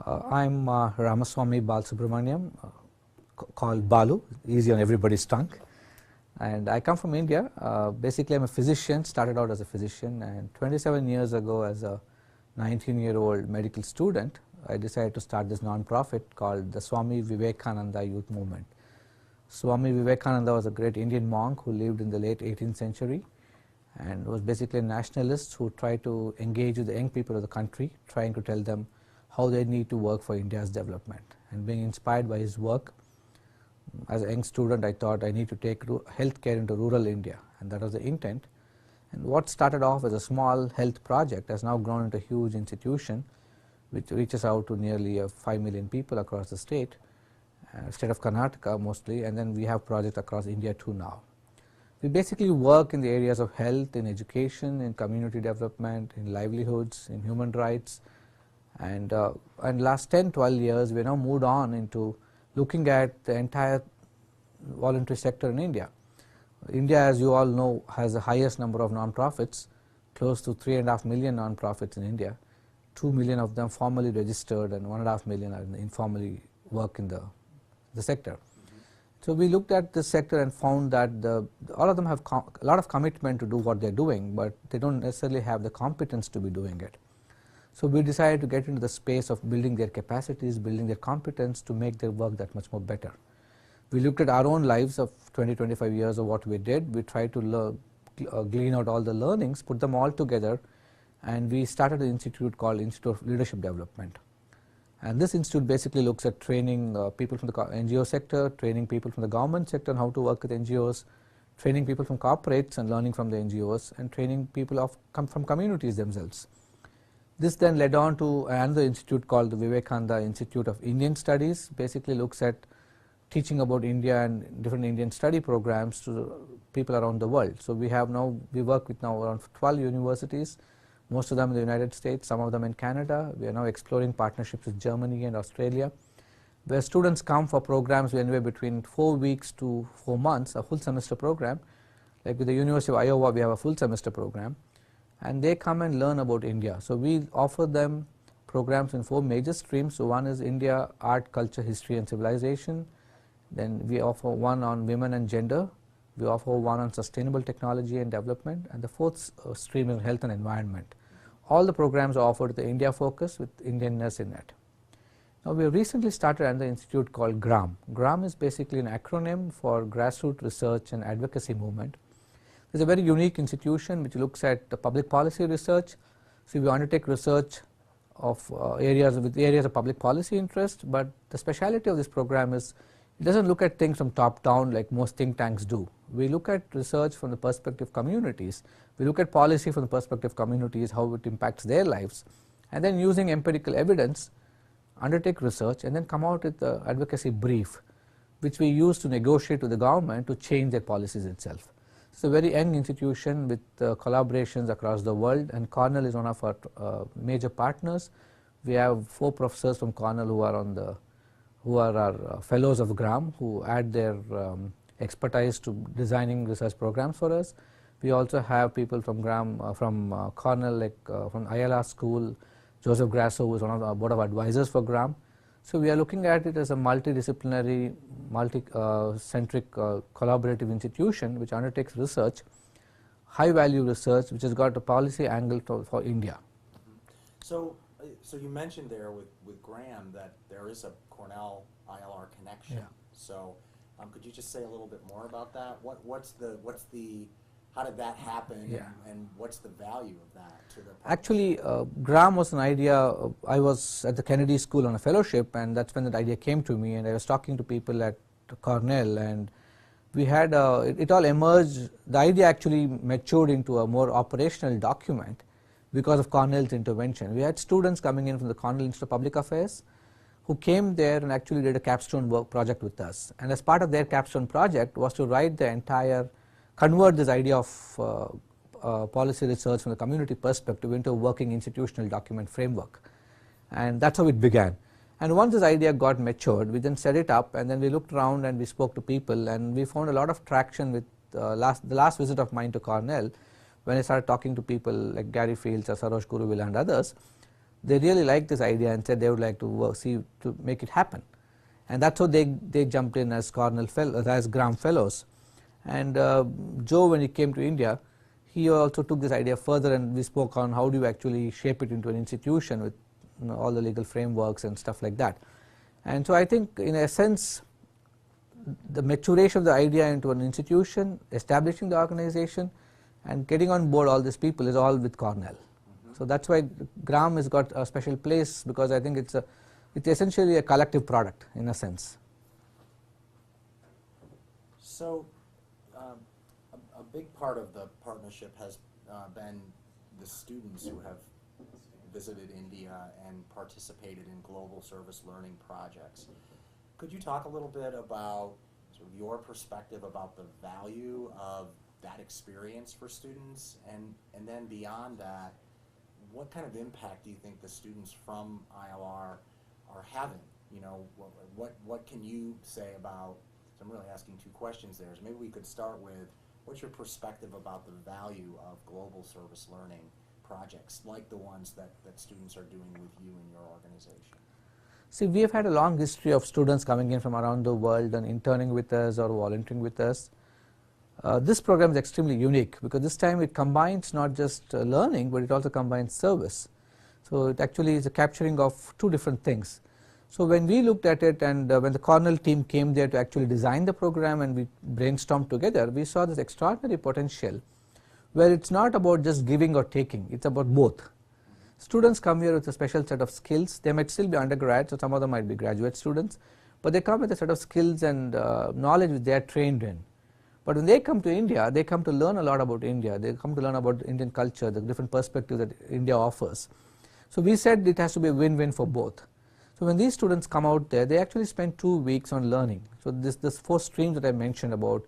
I'm Ramaswamy Balasubramaniam, called Balu, easy on everybody's tongue. And I come from India. Basically, I'm a physician, started out as a physician, and 27 years ago, as a 19-year-old medical student, I decided to start this non-profit called the Swami Vivekananda Youth Movement. Swami Vivekananda was a great Indian monk who lived in the late 18th century and was basically a nationalist who tried to engage with the young people of the country, trying to tell them how they need to work for India's development. And being inspired by his work, as a young student, I thought I need to take healthcare into rural India, and that was the intent. And what started off as a small health project has now grown into a huge institution which reaches out to nearly 5 million people across the state of Karnataka mostly, and then we have projects across India too now. We basically work in the areas of health, in education, in community development, in livelihoods, in human rights, and last 10-12 years we now moved on into looking at the entire voluntary sector in India. India, as you all know, has the highest number of non-profits, close to 3.5 million non-profits in India. 2 million of them formally registered and 1.5 million are informally work in the sector. So we looked at this sector and found that all of them have a lot of commitment to do what they're doing, but they don't necessarily have the competence to be doing it. So we decided to get into the space of building their capacities, building their competence to make their work that much more better. We looked at our own lives of 20-25 years of what we did. We tried to glean out all the learnings, put them all together, and we started an institute called Institute of Leadership Development. And this institute basically looks at training people from the NGO sector, training people from the government sector on how to work with NGOs, training people from corporates and learning from the NGOs, and training people from communities themselves. This then led on to another institute called the Vivekananda Institute of Indian Studies. Basically looks at teaching about India and different Indian study programs to people around the world. So we work with now around 12 universities, most of them in the United States, some of them in Canada. We are now exploring partnerships with Germany and Australia, where students come for programs anywhere between 4 weeks to 4 months, a full semester program. Like with the University of Iowa, we have a full semester program, and they come and learn about India. So we offer them programs in 4 major streams. So one is India, art, culture, history and civilization. Then we offer one on women and gender. We offer one on sustainable technology and development, and the 4th stream is health and environment. All the programs are offered with the India focus with Indianness in it. Now we have recently started another institute called GRAM. GRAM is basically an acronym for Grassroots Research and Advocacy Movement. It's a very unique institution which looks at the public policy research. So we undertake research of areas of public policy interest, but the speciality of this program is it doesn't look at things from top down like most think tanks do. We look at research from the perspective of communities. We look at policy from the perspective of communities, how it impacts their lives, and then using empirical evidence undertake research and then come out with the advocacy brief which we use to negotiate with the government to change their policies itself. It's a very young institution with collaborations across the world, and Cornell is one of our major partners. We have 4 professors from Cornell who are our fellows of GRAM, who add their expertise to designing research programs for us. We also have people from Cornell, like from Ayala School, Joseph Grasso, who is one of the board of advisors for GRAM. So we are looking at it as a multidisciplinary, multi-centric collaborative institution which undertakes research, high value research which has got a policy angle for India. So you mentioned there with Graham that there is a Cornell ILR connection. Yeah. So could you just say a little bit more about that? How did that happen? Yeah. And what's the value of that to the public? Actually, GRAM was an idea. I was at the Kennedy School on a fellowship, and that's when that idea came to me, and I was talking to people at Cornell, and we had it all emerged. The idea actually matured into a more operational document because of Cornell's intervention. We had students coming in from the Cornell Institute of Public Affairs who came there and actually did a capstone work project with us, and as part of their capstone project was to convert this idea of policy research from the community perspective into a working institutional document framework, and that's how it began. And once this idea got matured, we then set it up, and then we looked around and we spoke to people, and we found a lot of traction with the last visit of mine to Cornell. When I started talking to people like Gary Fields or Sarosh Guruvilla and others, they really liked this idea and said they would like to work, see to make it happen. And that's how they jumped in as Cornell fellows, as Graham fellows. And Joe, when he came to India, he also took this idea further, and we spoke on how do you actually shape it into an institution with all the legal frameworks and stuff like that. And so I think in a sense the maturation of the idea into an institution, establishing the organization and getting on board all these people is all with Cornell. So that's why Graham has got a special place, because I think it's essentially a collective product in a sense. So a big part of the partnership has been the students who have visited India and participated in global service learning projects. Could you talk a little bit about sort of your perspective about the value of that experience for students, and then beyond that, what kind of impact do you think the students from ILR are having? You know, what can you say about, so I'm really asking two questions there, so maybe we could start with, what's your perspective about the value of global service learning projects like the ones that students are doing with you in your organization? See, we have had a long history of students coming in from around the world and interning with us or volunteering with us. This program is extremely unique because this time it combines not just learning, but it also combines service. So it actually is a capturing of two different things. So when we looked at it, and when the Cornell team came there to actually design the program and we brainstormed together, we saw this extraordinary potential where it's not about just giving or taking, it's about both. Students come here with a special set of skills. They might still be undergrads, or some of them might be graduate students, but they come with a set of skills and knowledge which they are trained in. But when they come to India, they come to learn a lot about India. They come to learn about Indian culture, the different perspectives that India offers. So we said it has to be a win-win for both. So when these students come out there, they actually spend 2 weeks on learning. So this 4 streams that I mentioned about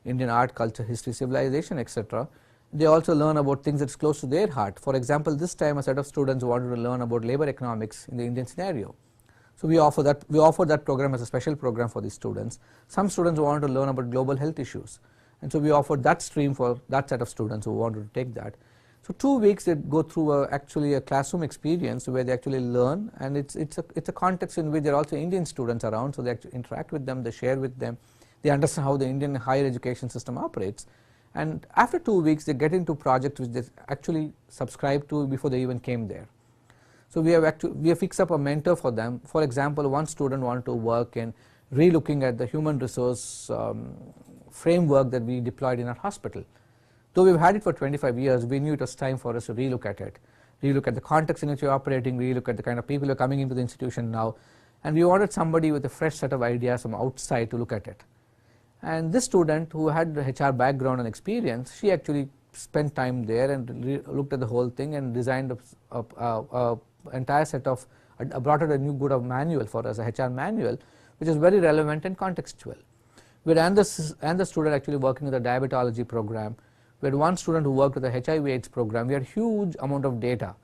Indian art, culture, history, civilization, etc. They also learn about things that's close to their heart. For example, this time a set of students wanted to learn about labor economics in the Indian scenario. So we offer that program as a special program for these students. Some students wanted to learn about global health issues, and so we offered that stream for that set of students who wanted to take that. So 2 weeks they go through actually a classroom experience where they actually learn, and it's a context in which there are also Indian students around, so they actually interact with them, they share with them, they understand how the Indian higher education system operates. And after 2 weeks they get into projects which they actually subscribed to before they even came there. So we have fixed up a mentor for them. For example, one student wanted to work in re-looking at the human resource framework that we deployed in our hospital. Though we've had it for 25 years, we knew it was time for us to re-look at it, re-look at the context in which we're operating, re-look at the kind of people who are coming into the institution now, and we wanted somebody with a fresh set of ideas from outside to look at it. And this student, who had the HR background and experience, she actually spent time there and looked at the whole thing and designed a entire set of, brought out a new good of manual for us, a HR manual, which is very relevant and contextual. We had the student actually working with a diabetology program. We had one student who worked with the HIV/AIDS program. We had huge amount of data,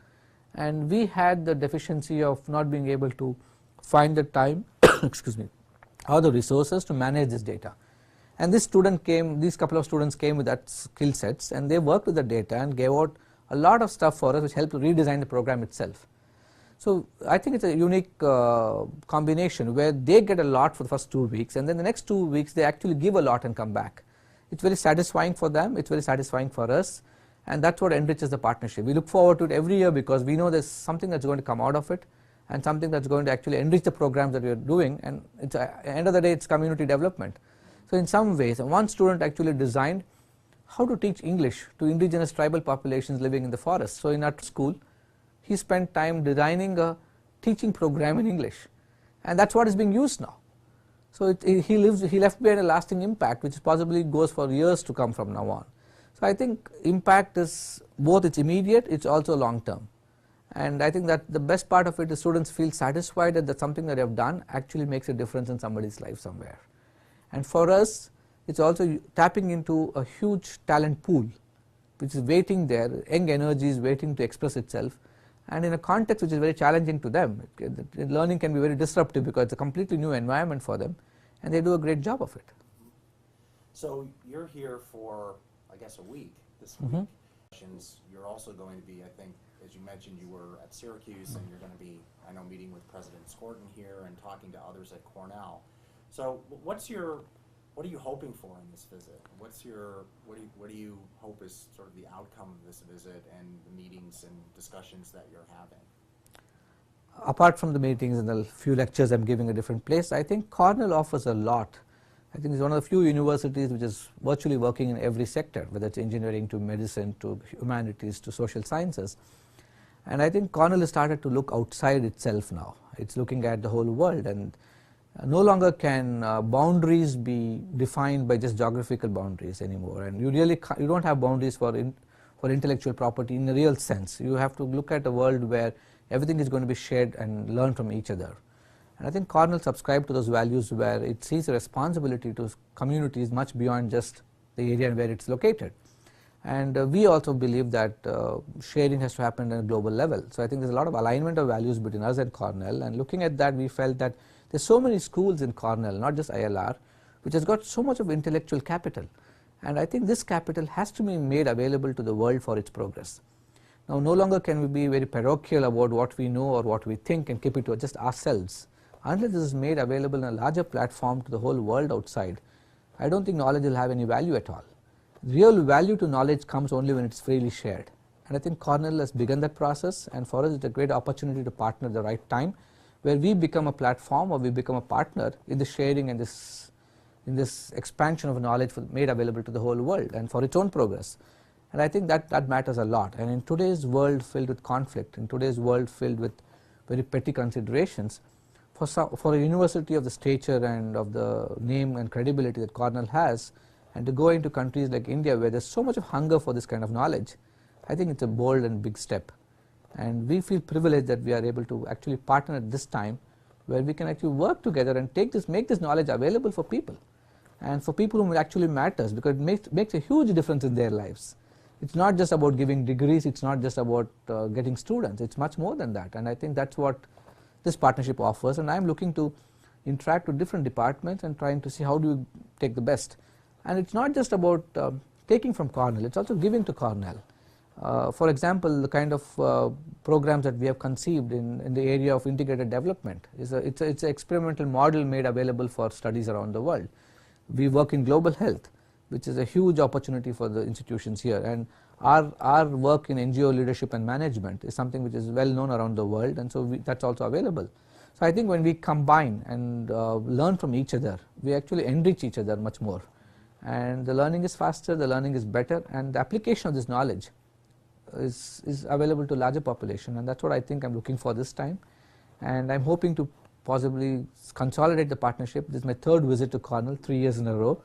and we had the deficiency of not being able to find the time, excuse me, or the resources to manage this data. And this student came, these couple of students came with that skill sets, and they worked with the data and gave out a lot of stuff for us which helped to redesign the program itself. So I think it's a unique combination where they get a lot for the first 2 weeks, and then the next 2 weeks they actually give a lot and come back. It's very satisfying for them, it's very satisfying for us, and that's what enriches the partnership. We look forward to it every year because we know there's something that's going to come out of it and something that's going to actually enrich the programs that we are doing, and it's, at the end of the day it's community development. So in some ways, one student actually designed how to teach English to indigenous tribal populations living in the forest. So in our school, he spent time designing a teaching program in English, and that's what is being used now. So he left behind a lasting impact which possibly goes for years to come from now on. So I think impact is both, it's immediate, it's also long term, and I think that the best part of it is students feel satisfied that something that they have done actually makes a difference in somebody's life somewhere. And for us, it's also tapping into a huge talent pool which is waiting there, young energy is waiting to express itself, and in a context which is very challenging to them. Learning can be very disruptive because it's a completely new environment for them, and they do a great job of it. So you're here for, I guess, a week this week. You're also going to be, I think, as you mentioned, you were at Syracuse, and you're going to be, I know, meeting with President Skorton here and talking to others at Cornell. So, what are you hoping for in this visit? What do you hope is sort of the outcome of this visit and the meetings and discussions that you're having? Apart from the meetings and the few lectures I'm giving a different place, I think Cornell offers a lot. I think it's one of the few universities which is virtually working in every sector, whether it's engineering to medicine to humanities to social sciences. And I think Cornell has started to look outside itself now. It's looking at the whole world, and no longer can boundaries be defined by just geographical boundaries anymore. And you don't have boundaries for intellectual property in a real sense. You have to look at a world where everything is going to be shared and learn from each other. And I think Cornell subscribes to those values, where it sees a responsibility to communities much beyond just the area where it's located. And we also believe that sharing has to happen at a global level. So I think there's a lot of alignment of values between us and Cornell, and looking at that, we felt that there's so many schools in Cornell, not just ILR, which has got so much of intellectual capital, and I think this capital has to be made available to the world for its progress. Now, no longer can we be very parochial about what we know or what we think and keep it to just ourselves. Unless this is made available in a larger platform to the whole world outside, I don't think knowledge will have any value at all. Real value to knowledge comes only when it's freely shared, and I think Cornell has begun that process, and for us it's a great opportunity to partner at the right time, where we become a platform or we become a partner in the sharing and in this expansion of knowledge made available to the whole world and for its own progress. And I think that matters a lot. And in today's world filled with conflict, in today's world filled with very petty considerations, for a university of the stature and of the name and credibility that Cornell has, and to go into countries like India where there's so much of hunger for this kind of knowledge, I think it's a bold and big step. And we feel privileged that we are able to actually partner at this time, where we can actually work together and make this knowledge available for people, and for people whom it actually matters, because it makes a huge difference in their lives. It's not just about giving degrees, it's not just about getting students, it's much more than that, and I think that's what this partnership offers. And I'm looking to interact with different departments and trying to see how do we take the best. And it's not just about taking from Cornell, it's also giving to Cornell. For example, the kind of programs that we have conceived in the area of integrated development it's an experimental model made available for studies around the world. We work in global health, which is a huge opportunity for the institutions here, and our work in NGO leadership and management is something which is well known around the world, and so that's also available. So I think when we combine and learn from each other, we actually enrich each other much more, and the learning is faster, the learning is better, and the application of this knowledge is available to larger population, and that's what I think I'm looking for this time. And I'm hoping to possibly consolidate the partnership. This is my third visit to Cornell, 3 years in a row,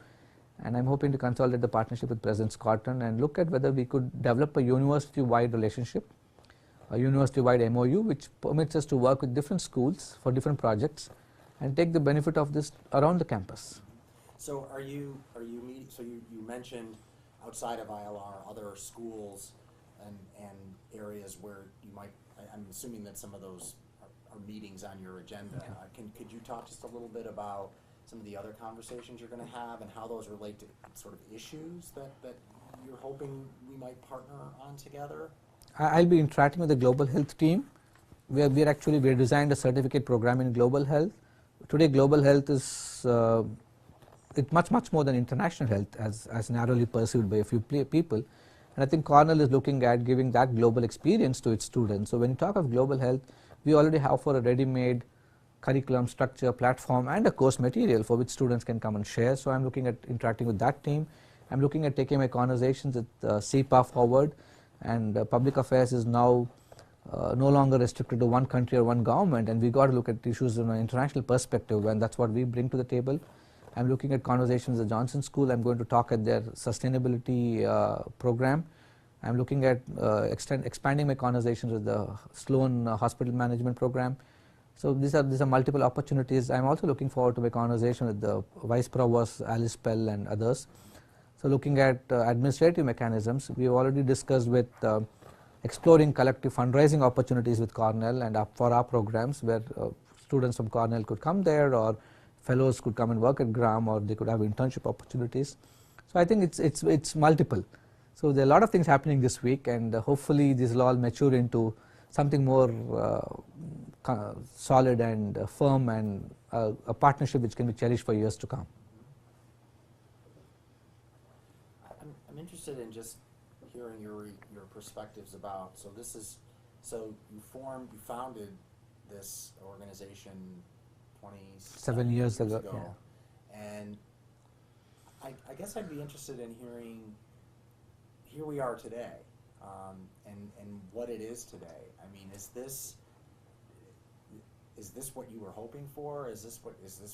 and I'm hoping to consolidate the partnership with President Skorton and look at whether we could develop a university-wide relationship, a university-wide MOU, which permits us to work with different schools for different projects and take the benefit of this around the campus. So you mentioned outside of ILR other schools and areas where you might, I'm assuming that some of those are meetings on your agenda. Yeah. Could you talk just a little bit about some of the other conversations you're going to have and how those relate to sort of issues that you're hoping we might partner on together? I'll be interacting with the global health team. We designed a certificate program in global health. Today global health is it's much more than international health as narrowly pursued by a few people. And I think Cornell is looking at giving that global experience to its students. So when you talk of global health, we already have for a ready-made curriculum, structure, platform, and a course material for which students can come and share. So I'm looking at interacting with that team. I'm looking at taking my conversations with CEPA forward, and public affairs is now no longer restricted to one country or one government, and we got to look at issues in an international perspective, and that's what we bring to the table. I'm looking at conversations at the Johnson School. I'm going to talk at their sustainability program. I'm looking at expanding my conversations with the Sloan Hospital Management Program. So these are multiple opportunities. I'm also looking forward to my conversation with the Vice Provost Alice Pell and others. So looking at administrative mechanisms, we've already discussed with exploring collective fundraising opportunities with Cornell and for our programs, where students from Cornell could come there, or fellows could come and work at Graham, or they could have internship opportunities. So I think it's multiple. So there are a lot of things happening this week, and hopefully this will all mature into something more solid and firm, and a partnership which can be cherished for years to come. I'm interested in just hearing your perspectives about, so this is, so you founded this organization 7 years ago. Yeah. And I guess I'd be interested in hearing, here we are today, and what it is today. I mean, is this what you were hoping for? Is this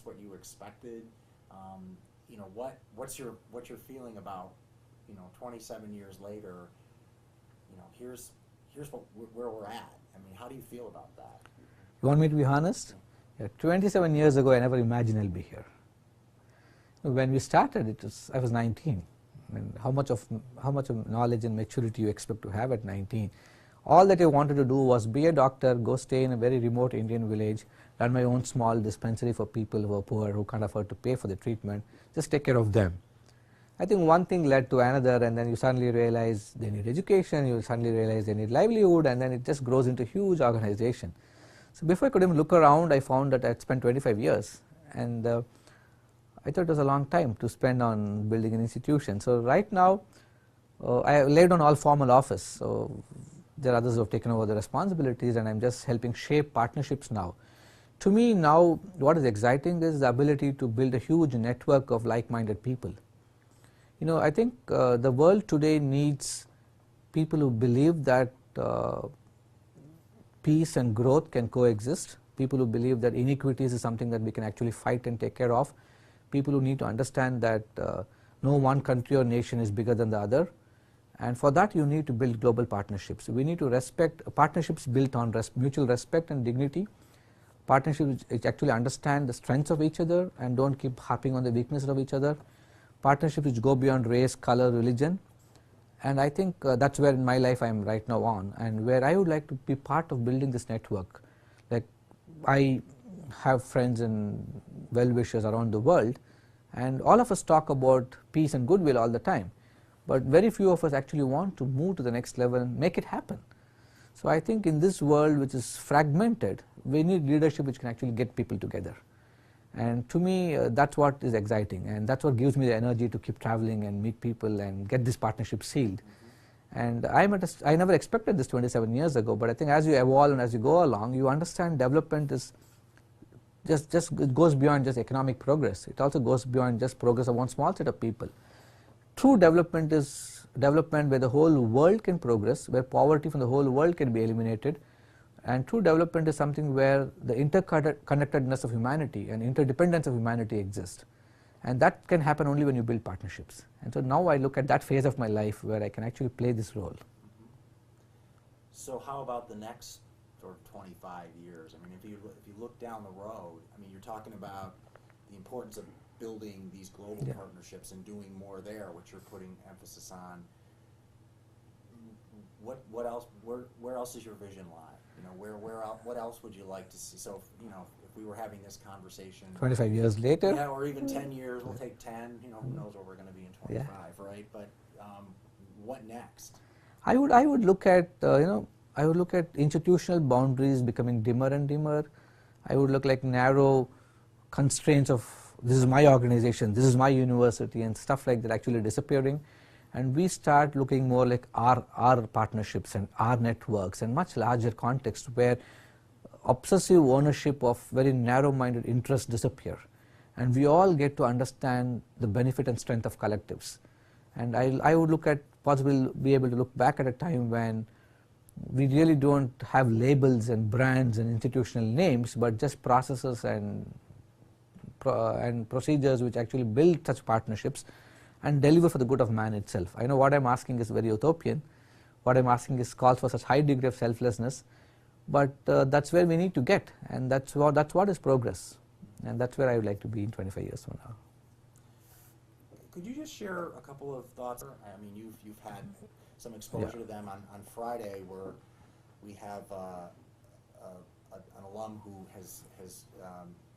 what you expected? You know, what's your feeling about, you know, 27 years later, you know, here's where we're at. I mean, how do you feel about that? You want me to be honest? Yeah, 27 years ago, I never imagined I'll be here. When we started, I was 19. I mean, how much of knowledge and maturity you expect to have at 19? All that I wanted to do was be a doctor, go stay in a very remote Indian village, run my own small dispensary for people who are poor, who can't afford to pay for the treatment, just take care of them. I think one thing led to another, and then you suddenly realize they need education, you suddenly realize they need livelihood, and then it just grows into a huge organization. So before I could even look around, I found that I had spent 25 years, and I thought it was a long time to spend on building an institution. So right now, I laid on all formal office. So there are others who have taken over the responsibilities, and I'm just helping shape partnerships now. To me now, what is exciting is the ability to build a huge network of like-minded people. You know, I think the world today needs people who believe that peace and growth can coexist, people who believe that inequities is something that we can actually fight and take care of, people who need to understand that no one country or nation is bigger than the other, and for that you need to build global partnerships. We need to respect partnerships built on mutual respect and dignity, partnerships which actually understand the strengths of each other and don't keep harping on the weaknesses of each other, partnerships which go beyond race, color, religion. And I think that's where in my life I am right now on, and where I would like to be part of building this network. Like, I have friends and well-wishers around the world, and all of us talk about peace and goodwill all the time, but very few of us actually want to move to the next level and make it happen. So I think in this world which is fragmented, we need leadership which can actually get people together. And to me, that's what is exciting, and that's what gives me the energy to keep traveling and meet people and get this partnership sealed. And I never expected this 27 years ago, but I think as you evolve and as you go along, you understand development is it goes beyond just economic progress. It also goes beyond just progress of one small set of people. True development is development where the whole world can progress, where poverty from the whole world can be eliminated. And true development is something where the interconnectedness of humanity and interdependence of humanity exist. And that can happen only when you build partnerships. And so now I look at that phase of my life where I can actually play this role. So how about the next sort of 25 years? I mean, if you look down the road, I mean, you're talking about the importance of building these global partnerships and doing more there, which you're putting emphasis on. What else? Where else does your vision lie? You know, what else would you like to see? So, you know, if we were having this conversation 25 years later, yeah, or even 10 years, we'll take 10. You know, who knows where we're going to be in 25, right? But what next? I would look at I would look at institutional boundaries becoming dimmer and dimmer. I would look like narrow constraints of this is my organization, this is my university, and stuff like that actually disappearing. And we start looking more like our partnerships and our networks and much larger context where obsessive ownership of very narrow-minded interests disappear. And we all get to understand the benefit and strength of collectives. And I would look at possibly be able to look back at a time when we really don't have labels and brands and institutional names, but just processes and procedures which actually build such partnerships and deliver for the good of man itself. I know what I'm asking is very utopian. What I'm asking is calls for such high degree of selflessness, but that's where we need to get, and that's what is progress, and that's where I would like to be in 25 years from now. Could you just share a couple of thoughts? I mean, you've had some exposure to them on Friday, where we have an alum who has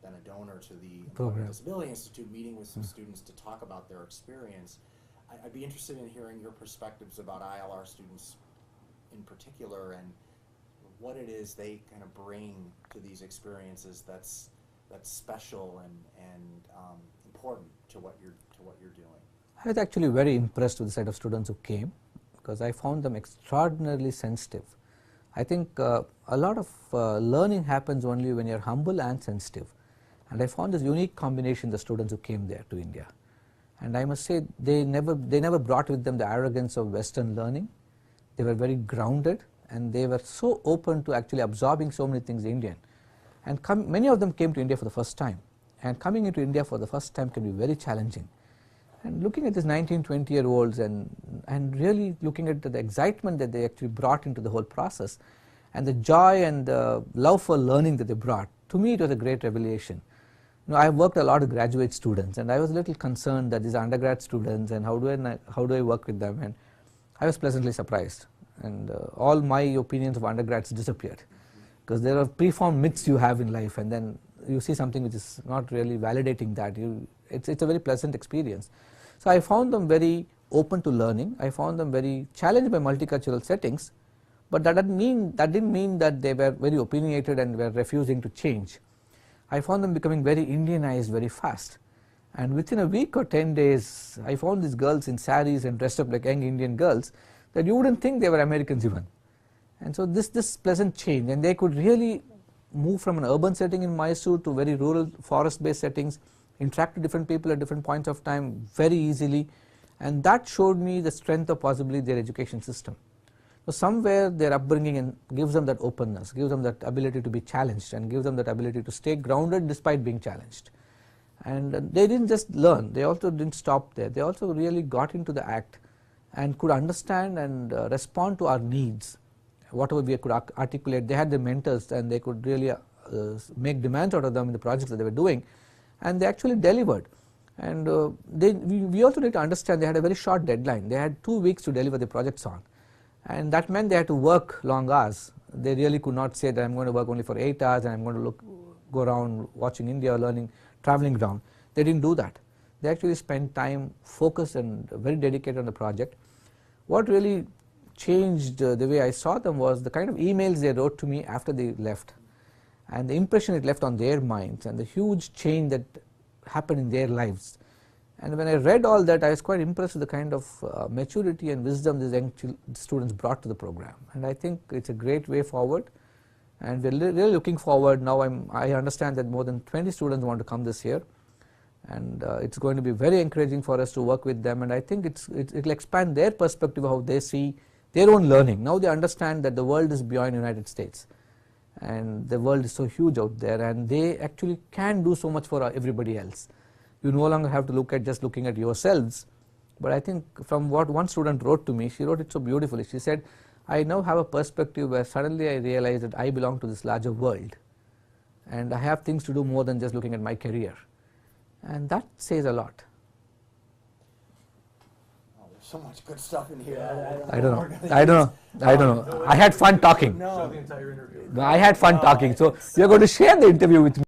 been a donor to the Disability Institute, meeting with some students to talk about their experience. I'd be interested in hearing your perspectives about ILR students in particular, and what it is they kind of bring to these experiences that's special and important to what you're doing. I was actually very impressed with the set of students who came, because I found them extraordinarily sensitive. I think a lot of learning happens only when you're humble and sensitive, and I found this unique combination, the students who came there to India. And I must say, they never brought with them the arrogance of Western learning. They were very grounded, and they were so open to actually absorbing so many things Indian. And many of them came to India for the first time, and coming into India for the first time can be very challenging. And looking at these 19, 20-year-olds and really looking at the excitement that they actually brought into the whole process, and the joy and the love for learning that they brought, to me it was a great revelation. You know, I have worked a lot with graduate students, and I was a little concerned that these are undergrad students and how do I work with them, and I was pleasantly surprised, and all my opinions of undergrads disappeared, because there are preformed myths you have in life, and then you see something which is not really validating that. It's a very pleasant experience. So I found them very open to learning. I found them very challenged by multicultural settings, but that didn't mean that they were very opinionated and were refusing to change. I found them becoming very Indianized very fast, and within a week or 10 days I found these girls in saris and dressed up like young Indian girls that you wouldn't think they were Americans even. And so this pleasant change, and they could really move from an urban setting in Mysore to very rural forest based settings, interact with different people at different points of time very easily, and that showed me the strength of possibly their education system. So somewhere their upbringing gives them that openness, gives them that ability to be challenged, and gives them that ability to stay grounded despite being challenged. And they didn't just learn, they also didn't stop there, they also really got into the act and could understand and respond to our needs, whatever we could articulate. They had their mentors, and they could really make demands out of them in the projects that they were doing, and they actually delivered. And we also need to understand they had a very short deadline. They had 2 weeks to deliver the projects on, and that meant they had to work long hours. They really could not say that I'm going to work only for 8 hours and I'm going to go around watching India, learning, traveling around. They didn't do that. They actually spent time focused and very dedicated on the project. What really changed the way I saw them was the kind of emails they wrote to me after they left, and the impression it left on their minds, and the huge change that happened in their lives. And when I read all that, I was quite impressed with the kind of maturity and wisdom these young students brought to the program, and I think it's a great way forward, and we're really looking forward. Now I understand that more than 20 students want to come this year, and it's going to be very encouraging for us to work with them, and I think it'll expand their perspective of how they see their own learning. Now they understand that the world is beyond the United States, and the world is so huge out there, and they actually can do so much for everybody else. You no longer have to look at just looking at yourselves. But I think from what one student wrote to me, she wrote it so beautifully. She said, I now have a perspective where suddenly I realize that I belong to this larger world, and I have things to do more than just looking at my career, and that says a lot. So much good stuff in here. I don't know. I had fun talking. No. I had fun talking. So you're going to share the interview with me.